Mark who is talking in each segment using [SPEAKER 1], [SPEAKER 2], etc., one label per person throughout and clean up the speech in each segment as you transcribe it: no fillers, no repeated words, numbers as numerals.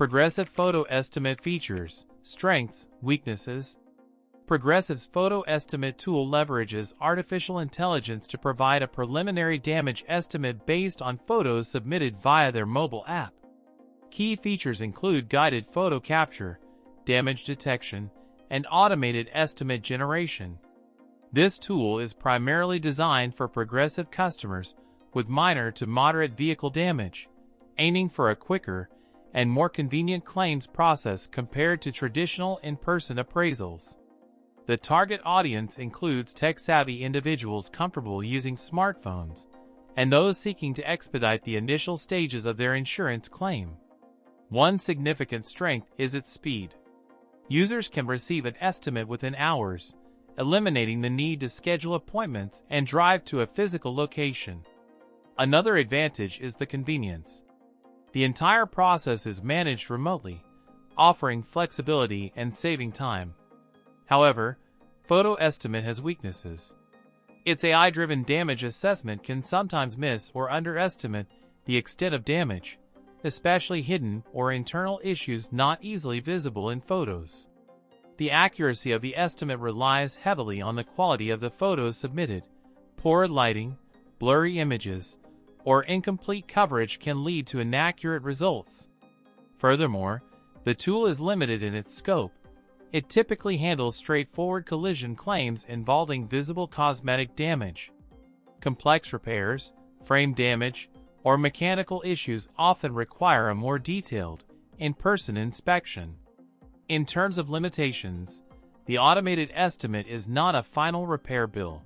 [SPEAKER 1] Progressive Photo Estimate features, strengths, weaknesses. Progressive's photo estimate tool leverages artificial intelligence to provide a preliminary damage estimate based on photos submitted via their mobile app. Key features include guided photo capture, damage detection, and automated estimate generation. This tool is primarily designed for Progressive customers with minor to moderate vehicle damage, aiming for a quicker and more convenient claims process compared to traditional in-person appraisals. The target audience includes tech-savvy individuals comfortable using smartphones and those seeking to expedite the initial stages of their insurance claim. One significant strength is its speed. Users can receive an estimate within hours, eliminating the need to schedule appointments and drive to a physical location. Another advantage is the convenience. The entire process is managed remotely, offering flexibility and saving time. However, photo estimate has weaknesses. Its AI-driven damage assessment can sometimes miss or underestimate the extent of damage, especially hidden or internal issues not easily visible in photos. The accuracy of the estimate relies heavily on the quality of the photos submitted. Poor lighting, blurry images, or incomplete coverage can lead to inaccurate results. Furthermore, the tool is limited in its scope. It typically handles straightforward collision claims involving visible cosmetic damage. Complex repairs, frame damage, or mechanical issues often require a more detailed, in-person inspection. In terms of limitations, the automated estimate is not a final repair bill.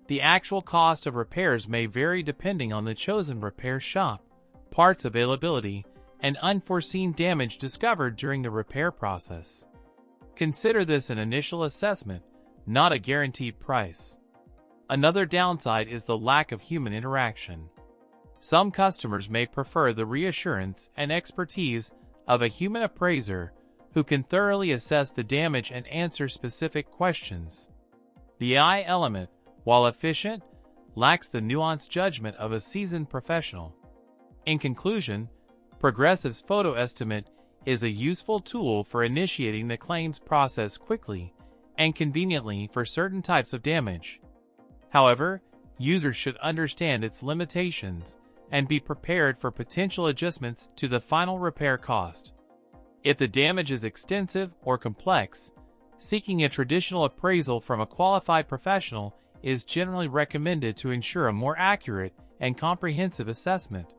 [SPEAKER 1] The actual cost of repairs may vary depending on the chosen repair shop, parts availability, and unforeseen damage discovered during the repair process. Consider this an initial assessment, not a guaranteed price. Another downside is the lack of human interaction. Some customers may prefer the reassurance and expertise of a human appraiser who can thoroughly assess the damage and answer specific questions. The AI element, while efficient, lacks the nuanced judgment of a seasoned professional. In conclusion, Progressive's photo estimate is a useful tool for initiating the claims process quickly and conveniently for certain types of damage. However, users should understand its limitations and be prepared for potential adjustments to the final repair cost. If the damage is extensive or complex, seeking a traditional appraisal from a qualified professional is generally recommended to ensure a more accurate and comprehensive assessment.